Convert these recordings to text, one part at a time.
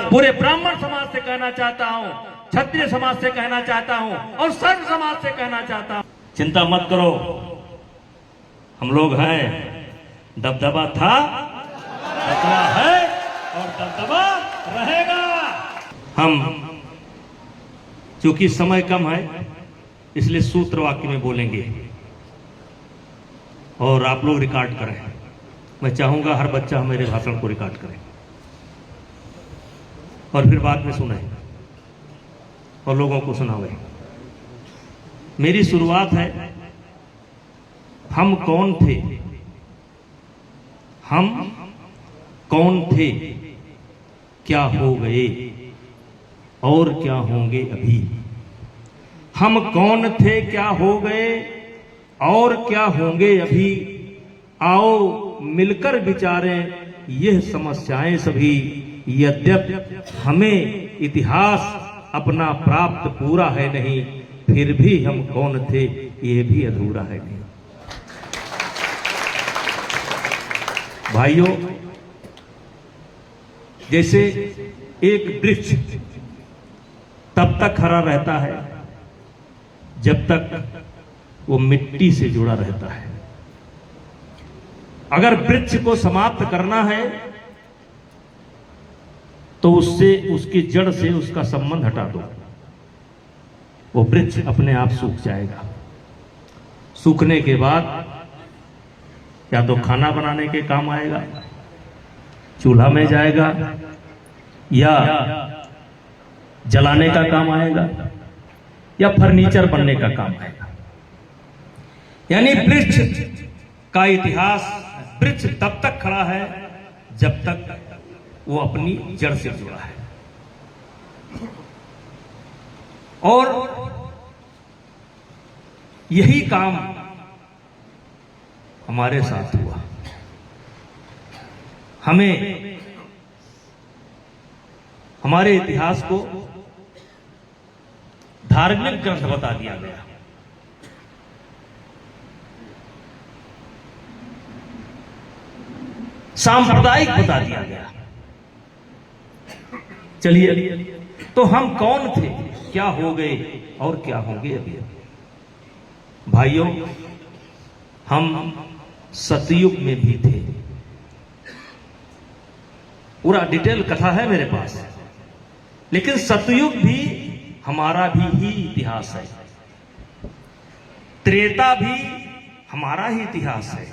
पूरे ब्राह्मण समाज से कहना चाहता हूं, क्षत्रिय समाज से कहना चाहता हूं और सर्व समाज से कहना चाहता हूं, चिंता मत करो, हम लोग हैं। दबदबा था, दबदबा है और दबदबा रहेगा। हम चूंकि समय कम है इसलिए सूत्र वाक्य में बोलेंगे और आप लोग रिकॉर्ड करें। मैं चाहूंगा हर बच्चा मेरे भाषण को रिकॉर्ड करे और फिर बाद में सुने और लोगों को सुनावे। मेरी शुरुआत है, हम कौन थे, हम कौन थे, क्या हो गए और क्या होंगे अभी। हम कौन थे, क्या हो गए और क्या होंगे अभी। आओ मिलकर विचारें यह समस्याएं सभी। यद्यप हमें इतिहास अपना प्राप्त पूरा है नहीं, फिर भी हम कौन थे ये भी अधूरा है नहीं। भाइयों, जैसे एक वृक्ष तब तक हरा रहता है जब तक वो मिट्टी से जुड़ा रहता है। अगर वृक्ष को समाप्त करना है तो उससे, उसकी जड़ से उसका संबंध हटा दो, वो वृक्ष अपने आप सूख जाएगा। सूखने के बाद या तो खाना बनाने के काम आएगा, चूल्हा में जाएगा, या जलाने का काम आएगा, या फर्नीचर बनने का काम आएगा। यानी वृक्ष का इतिहास, वृक्ष तब तक खड़ा है जब तक वो अपनी जड़ से जुड़ा है। और यही काम हमारे साथ हुआ। हमें हमारे इतिहास को धार्मिक ग्रंथ बता दिया गया। सांप्रदायिक बता दिया गया। चलिए, तो हम कौन थे, क्या हो गए और क्या होंगे अभी। भाइयों, हम सतयुग में भी थे। पूरा डिटेल कथा है मेरे पास, लेकिन सतयुग भी हमारा भी ही इतिहास है। त्रेता भी हमारा ही इतिहास है।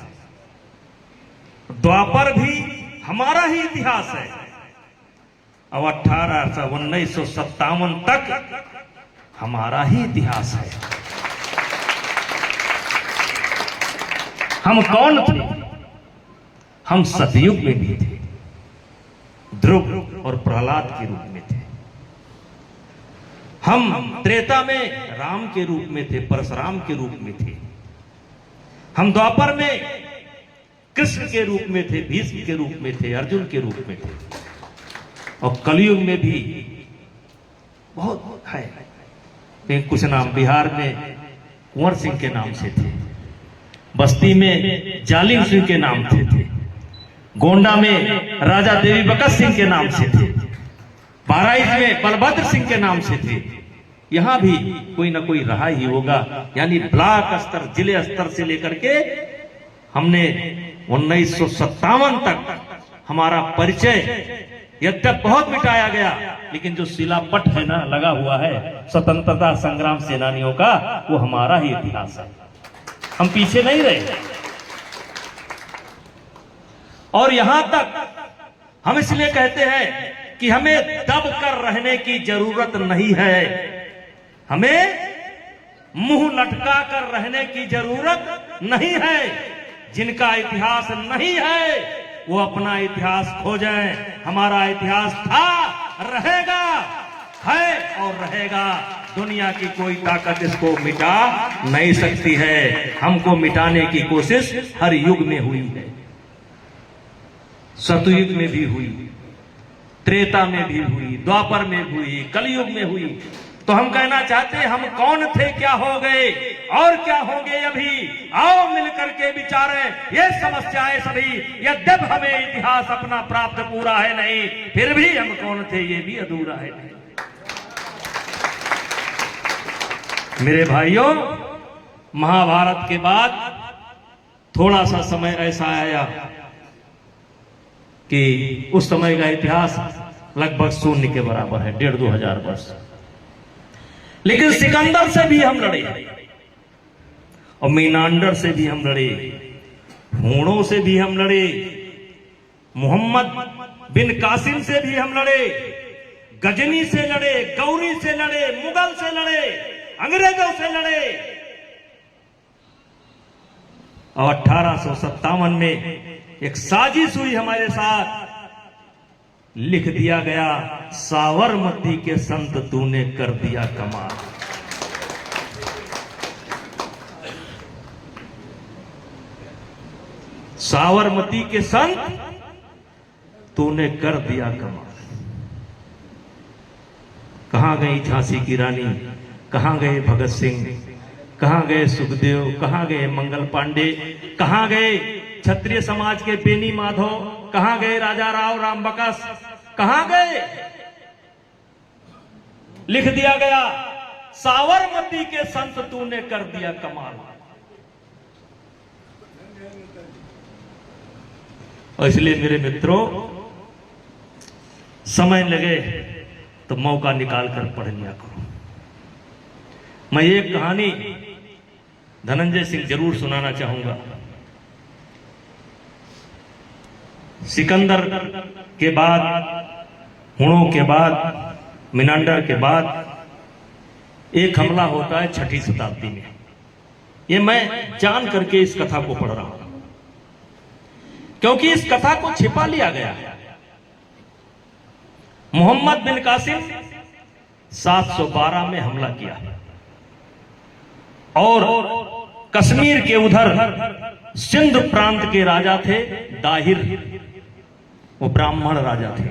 द्वापर भी हमारा ही इतिहास है। अब 1957 तक हमारा ही इतिहास है। हम कौन थे? हम सतयुग में भी थे, ध्रुव और प्रहलाद के रूप में थे। हम त्रेता में राम के रूप में थे, परशुराम के रूप में थे। हम द्वापर में कृष्ण के रूप में थे, भीष्म के रूप में थे, अर्जुन के रूप में थे। और कलयुग में भी बहुत है। कुछ नाम बिहार में कुंवर सिंह के नाम से थे, बस्ती में जालिम सिंह के नाम से थे, गोंडा में राजा देवी बकत सिंह के नाम से थे, बहराइच में बलभद्र सिंह के नाम से थे। यहां भी कोई ना कोई रहा ही होगा। यानी ब्लॉक स्तर, जिले स्तर से लेकर के हमने 1957 तक हमारा परिचय यद्यप बहुत मिटाया गया, लेकिन जो शिलापट है ना लगा हुआ है स्वतंत्रता संग्राम सेनानियों का, वो हमारा ही इतिहास है। हम पीछे नहीं रहे। और यहां तक हम इसलिए कहते हैं कि हमें दब कर रहने की जरूरत नहीं है, हमें मुंह लटका कर रहने की जरूरत नहीं है। जिनका इतिहास नहीं है वो अपना इतिहास खोजें। हमारा इतिहास था, रहेगा, है और रहेगा। दुनिया की कोई ताकत इसको मिटा नहीं सकती है। हमको मिटाने की कोशिश हर युग में हुई है। सतयुग में भी हुई, त्रेता में भी हुई, द्वापर में हुई, कलयुग में हुई। तो हम कहना चाहते हैं, हम कौन थे, क्या हो गए और क्या होंगे अभी। आओ मिलकर के विचारें ये समस्याएं सभी। यद्यप हमें इतिहास अपना प्राप्त पूरा है नहीं, फिर भी हम कौन थे ये भी अधूरा है नहीं। मेरे भाइयों, महाभारत के बाद थोड़ा सा समय ऐसा आया कि उस समय का इतिहास लगभग शून्य के बराबर है, 1,500-2 हजार वर्ष। लेकिन सिकंदर से भी हम लड़े और मीनांडर से भी हम लड़े, हूणों से भी हम लड़े, मोहम्मद बिन कासिम से भी हम लड़े, गजनी से लड़े, गौरी से लड़े, मुगल से लड़े, अंग्रेजों से लड़े। और 1857 में एक साजिश हुई हमारे साथ, लिख दिया गया, साबरमती के संत तूने कर दिया कमाल। साबरमती के संत तूने कर दिया कमाल। कहां गई झांसी की रानी, कहां गए भगत सिंह, कहां गए सुखदेव, कहां गए मंगल पांडे, कहां गए क्षत्रिय समाज के बेनी माधव, कहां गए राजा राव राम बकस, कहां गए। लिख दिया गया, साबरमती के संत तूने कर दिया कमाल। और इसलिए मेरे मित्रों, समय लगे तो मौका निकाल कर पढ़ लिया करो। मैं एक कहानी धनंजय सिंह जरूर सुनाना चाहूंगा। सिकंदर के बाद, हुणों के बाद, मीनांडर के बाद एक हमला होता है 6ठी शताब्दी में। ये मैं जान करके इस कथा को पढ़ रहा हूं, क्योंकि इस कथा को छिपा लिया गया है। मोहम्मद बिन कासिम 712 में हमला किया और कश्मीर के उधर सिंध प्रांत के राजा थे दाहिर, वो ब्राह्मण राजा थे।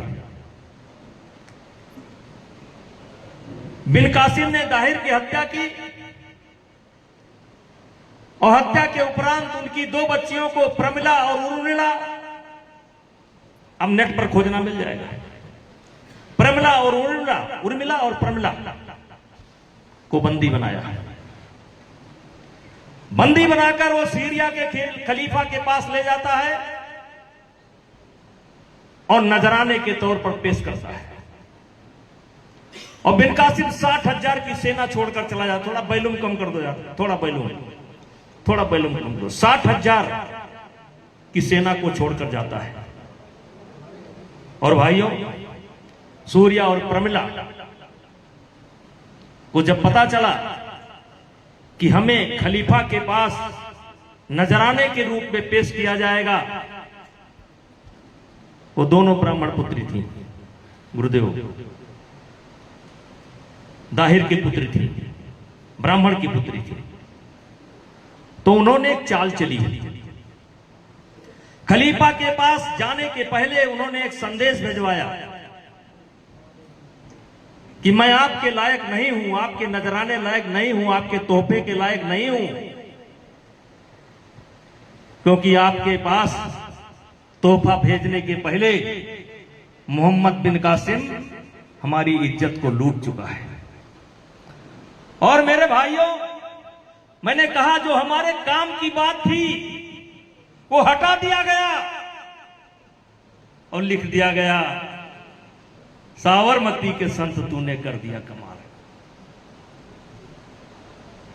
बिन कासिम ने दाहिर की हत्या की और हत्या के उपरांत उनकी 2 बच्चियों को प्रमिला और उर्मिला, अब नेट पर खोजना मिल जाएगा, प्रमिला और उर्मिला और प्रमिला को बंदी बनाया है। बंदी बनाकर वो सीरिया के खलीफा के पास ले जाता है और नजराने के तौर पर पेश करता है। और बिन कासिम 60,000 की सेना छोड़कर चला जाता। थोड़ा बैलूम कम कर दो यार, थोड़ा बैलूम कम करो। 60,000 की सेना को छोड़कर जाता है। और भाइयों, सूर्या और प्रमिला को जब पता चला कि हमें खलीफा के पास नजराने के रूप में पेश किया जाएगा, वो दोनों ब्राह्मण पुत्री थी, गुरुदेव दाहिर की पुत्री थी, ब्राह्मण की पुत्री थी। तो उन्होंने एक चाल चली। खलीफा के पास जाने के पहले उन्होंने एक संदेश भिजवाया कि मैं आपके लायक नहीं हूं, आपके नजराने लायक नहीं हूं, आपके तोहफे के लायक नहीं हूं, क्योंकि आपके पास तोहफा भेजने के पहले मोहम्मद बिन कासिम हमारी इज्जत को लूट चुका है। और मेरे भाइयों, मैंने कहा जो हमारे काम की बात थी वो हटा दिया गया और लिख दिया गया, साबरमती के संत तूने कर दिया कमाल।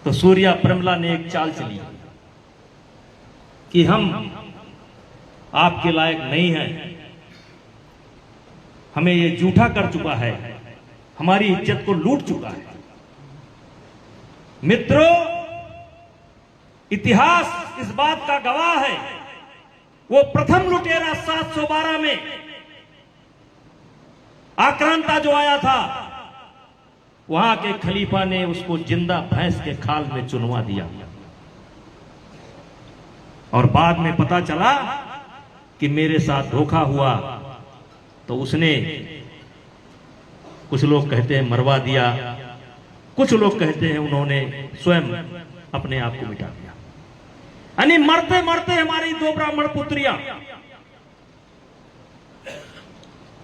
तो सूर्या प्रमिला ने एक चाल चली कि हम आपके लायक नहीं हैं, हमें ये झूठा कर चुका है, हमारी इज्जत को लूट चुका है। मित्रों, इतिहास इस बात का गवाह है, वो प्रथम लुटेरा 712 में आक्रांता जो आया था, वहां के खलीफा ने उसको जिंदा भैंस के खाल में चुनवा दिया। और बाद में पता चला कि मेरे साथ धोखा हुआ, तो उसने, कुछ लोग कहते हैं मरवा दिया, कुछ लोग कहते हैं उन्होंने स्वयं अपने आप को मिटा दिया। यानी मरते मरते हमारी 2 ब्राह्मण पुत्रियां,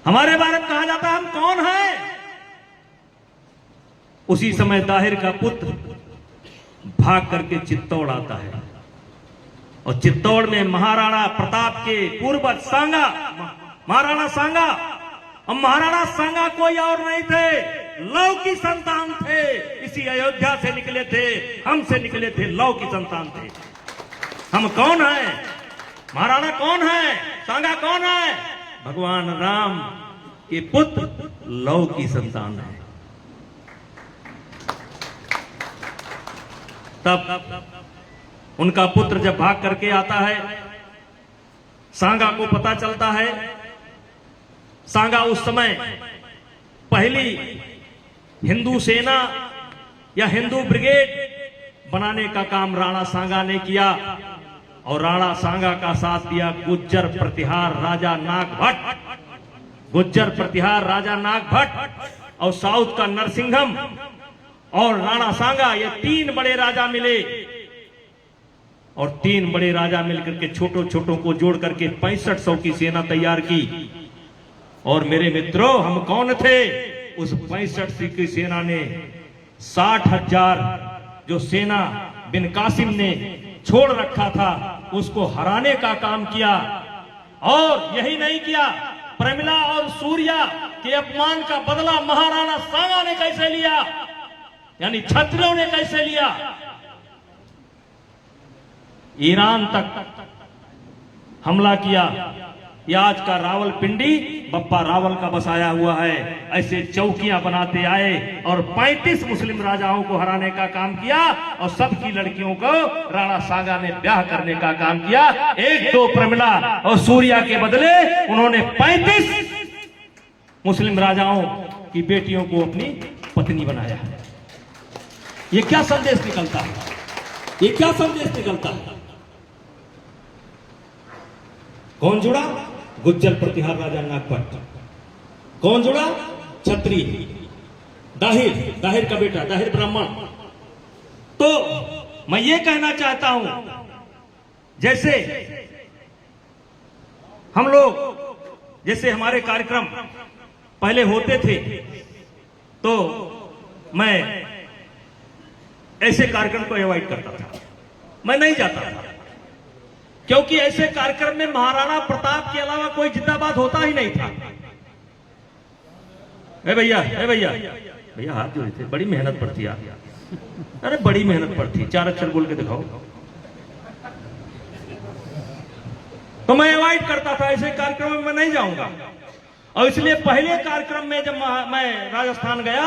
हमारे बारे में कहा जाता है हम कौन है। उसी समय दाहिर का पुत्र भाग करके चित्तौड़ आता है और चित्तौड़ में महाराणा प्रताप के पूर्वज सांगा, महाराणा सांगा, और महाराणा सांगा कोई और नहीं थे, लव की संतान थे। इसी अयोध्या से निकले थे, हमसे निकले थे, लव की संतान थे। हम कौन है? महाराणा कौन है? सांगा कौन है? भगवान राम के पुत्र लव की संतान है। तब उनका पुत्र जब भाग करके आता है, सांगा को पता चलता है। सांगा उस समय पहली हिंदू सेना या हिंदू ब्रिगेड बनाने का काम राणा सांगा ने किया और राणा सांगा का साथ दिया गुज्जर प्रतिहार राजा नागभट्ट, गुज्जर प्रतिहार राजा नागभट्ट और साउथ का नरसिंहम और राणा सांगा, ये 3 बड़े राजा मिले और 3 बड़े राजा मिलकर के छोटों छोटों को जोड़ करके 6500 की सेना तैयार की। और मेरे मित्रों, हम कौन थे? उस 65 की सेना ने 60,000 जो सेना बिन कासिम ने छोड़ रखा था उसको हराने का काम किया। और यही नहीं किया, प्रमिला और सूर्या के अपमान का बदला महाराणा सांगा ने कैसे लिया, यानी क्षत्रियों ने कैसे लिया। ईरान तक हमला किया। यह आज का रावलपिंडी बप्पा रावल का बसाया हुआ है। ऐसे चौकियां बनाते आए और 35 मुस्लिम राजाओं को हराने का काम किया और सबकी लड़कियों को राणा सांगा ने ब्याह करने का काम किया। 1-2 प्रमिला और सूर्या के बदले उन्होंने 35 मुस्लिम राजाओं की बेटियों को अपनी पत्नी बनाया। ये क्या संदेश निकलता है? ये क्या संदेश निकलता है? कौन जुड़ा? गुज्जर प्रतिहार राजा नागभट्ट। कौन जुड़ा? क्षत्रिय दाहिर, दाहिर का बेटा, दाहिर ब्राह्मण। तो मैं ये कहना चाहता हूं, जैसे हम लोग, जैसे हमारे कार्यक्रम पहले होते थे, तो मैं ऐसे कार्यक्रम को अवॉइड करता था, मैं नहीं जाता था, क्योंकि ऐसे कार्यक्रम में महाराणा प्रताप के अलावा कोई जिंदाबाद होता ही नहीं था। भैया भैया हाथ जोड़े थे, बड़ी मेहनत पड़ती है। अरे बड़ी मेहनत पड़ती, 4 अक्षर बोल के दिखाओ। तो मैं अवॉइड करता था, ऐसे कार्यक्रम में मैं नहीं जाऊंगा। और इसलिए पहले कार्यक्रम में जब मैं राजस्थान गया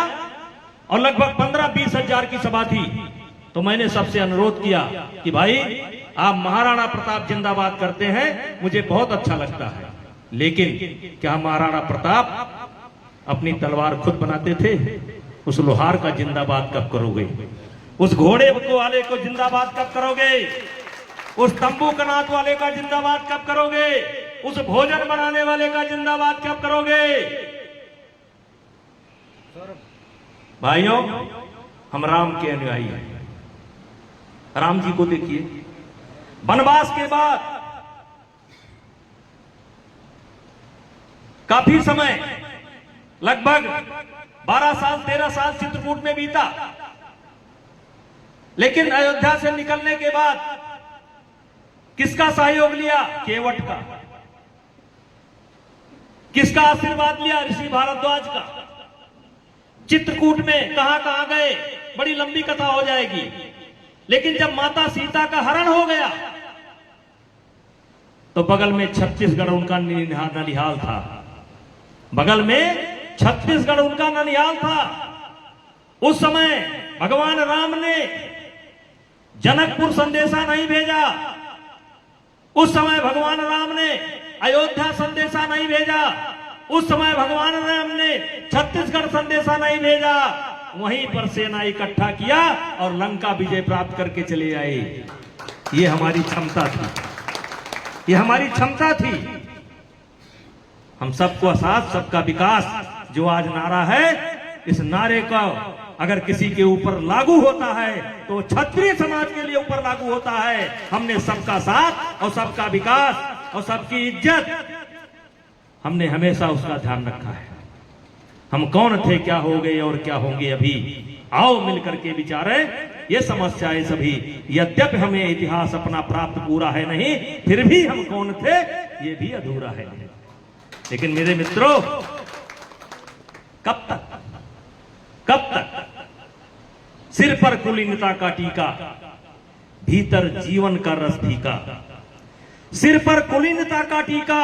और लगभग 15-20 हजार की सभा थी, तो मैंने सबसे अनुरोध किया कि भाई आप महाराणा प्रताप जिंदाबाद करते हैं, मुझे बहुत अच्छा लगता है, लेकिन क्या महाराणा प्रताप अपनी तलवार खुद बनाते थे? उस लोहार का जिंदाबाद कब करोगे? उस घोड़े वाले को जिंदाबाद कब करोगे? उस तंबू कनात वाले का जिंदाबाद कब करोगे? उस भोजन बनाने वाले का जिंदाबाद कब करोगे? भाइयों, हम राम के अनुयायी हैं। राम जी को देखिए, वनवास के बाद काफी समय, लगभग 12 साल 13 साल चित्रकूट में बीता, लेकिन अयोध्या से निकलने के बाद किसका सहयोग लिया? केवट का। किसका आशीर्वाद लिया? ऋषि भारद्वाज का। चित्रकूट में कहां कहां गए, बड़ी लंबी कथा हो जाएगी, लेकिन जब माता सीता का हरण हो गया तो बगल में छत्तीसगढ़ उनका ननिहाल था। बगल में छत्तीसगढ़ उनका ननिहाल था। उस समय भगवान राम ने जनकपुर संदेशा नहीं भेजा, उस समय भगवान राम ने अयोध्या संदेशा नहीं भेजा, उस समय भगवान राम ने छत्तीसगढ़ संदेशा नहीं भेजा। वहीं पर सेना इकट्ठा किया और लंका विजय प्राप्त करके चले आए। ये हमारी क्षमता थी, ये हमारी क्षमता थी। हम सबको साथ, सबका विकास जो आज नारा है, इस नारे का अगर किसी के ऊपर लागू होता है तो क्षत्रिय समाज के लिए ऊपर लागू होता है। हमने सबका साथ और सबका विकास और सबकी इज्जत, हमने हमेशा उसका ध्यान रखा है। हम कौन थे, क्या हो गए और क्या होंगे अभी, आओ मिलकर के विचारे ये समस्याएं सभी। यद्यपि हमें इतिहास अपना प्राप्त पूरा है नहीं, फिर भी हम कौन थे ये भी अधूरा है। लेकिन मेरे मित्रों, कब तक सिर पर कुलीनता का टीका, भीतर जीवन का रस फीका। सिर पर कुलीनता का टीका,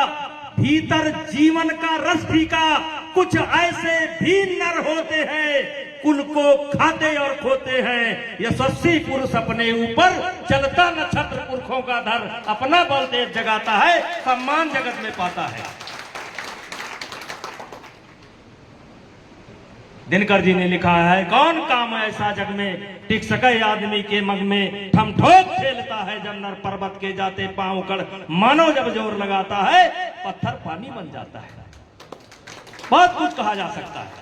भीतर जीवन का रस फीका। कुछ ऐसे भी नर होते हैं, कुल को खाते और खोते हैं। यशस्वी पुरुष अपने ऊपर चलता नक्षत्र पुरखों का धर, अपना बल देश जगाता है, सम्मान जगत में पाता है। दिनकर जी ने लिखा है, कौन काम ऐसा जग में टिक सके आदमी के मग में। ठम ठोक खेलता है जब नर पर्वत के जाते पांव कड़, मानो जब जोर लगाता है पत्थर पानी बन जाता है। बहुत कुछ कहा जा सकता है।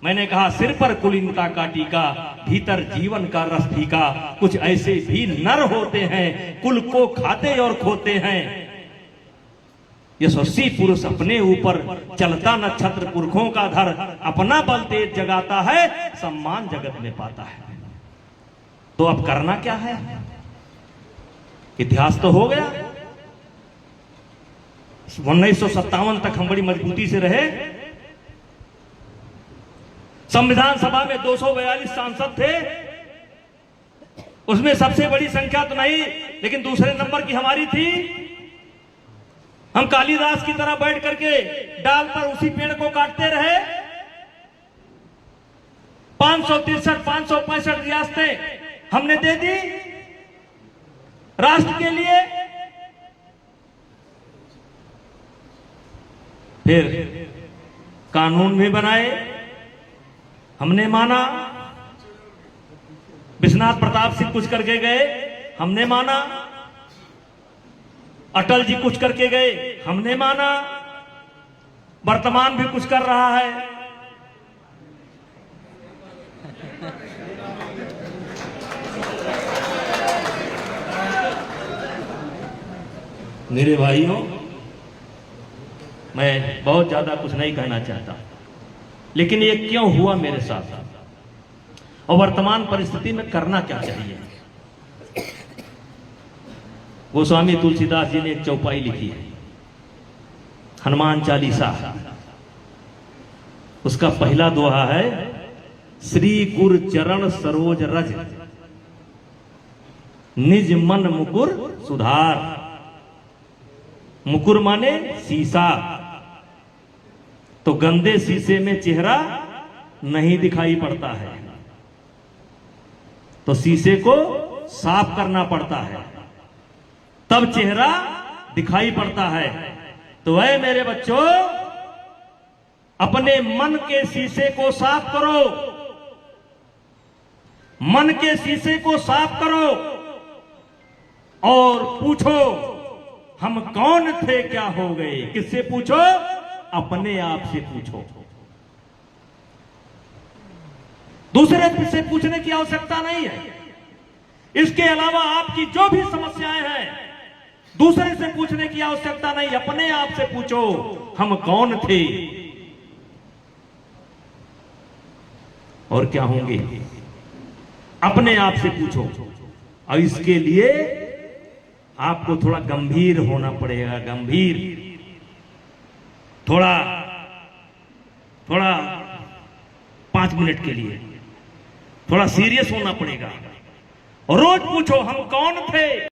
मैंने कहा सिर पर कुलीनता का टीका, भीतर जीवन का रस फीका। कुछ ऐसे भी नर होते हैं, कुल को खाते और खोते हैं। यशस्वी पुरुष अपने ऊपर चलता नक्षत्र पुरखों का धर, अपना बल तेज जगाता है, सम्मान जगत में पाता है। तो अब करना क्या है? इतिहास तो हो गया। 1957 तक हम बड़ी मजबूती से रहे। संविधान सभा में 242 सांसद थे, उसमें सबसे बड़ी संख्या तो नहीं, लेकिन दूसरे नंबर की हमारी थी। हम कालिदास की तरह बैठ करके डाल पर उसी पेड़ को काटते रहे। 563 565 रियासतें हमने दे दी राष्ट्र के लिए। फिर कानून भी बनाए, हमने माना। विश्वनाथ प्रताप सिंह कुछ करके गए, हमने माना। अटल जी कुछ करके गए, हमने माना। वर्तमान भी कुछ कर रहा है। मेरे भाइयों, मैं बहुत ज्यादा कुछ नहीं कहना चाहता, लेकिन ये क्यों हुआ मेरे साथ और वर्तमान परिस्थिति में करना क्या चाहिए। गोस्वामी तुलसीदास जी ने एक चौपाई लिखी है, हनुमान चालीसा। उसका पहला दोहा है, श्री गुर चरण सरोज रज, निज मन मुकुर सुधार। मुकुर माने शीशा, तो गंदे शीशे में चेहरा नहीं दिखाई पड़ता है, तो शीशे को साफ करना पड़ता है, तब चेहरा दिखाई पड़ता है। तो ऐ मेरे बच्चों, अपने मन के शीशे को साफ करो, मन के शीशे को साफ करो और पूछो हम कौन थे, क्या हो गए। किससे पूछो? अपने आप से पूछो। दूसरे से पूछने की आवश्यकता नहीं है। इसके अलावा आपकी जो भी समस्याएं हैं, दूसरे से पूछने की आवश्यकता नहीं, अपने आप से पूछो हम कौन थे और क्या होंगे। अपने आप से पूछो। और इसके लिए आपको थोड़ा गंभीर होना पड़ेगा। गंभीर, थोड़ा 5 मिनट के लिए थोड़ा सीरियस होना पड़ेगा। रोज पूछो हम कौन थे।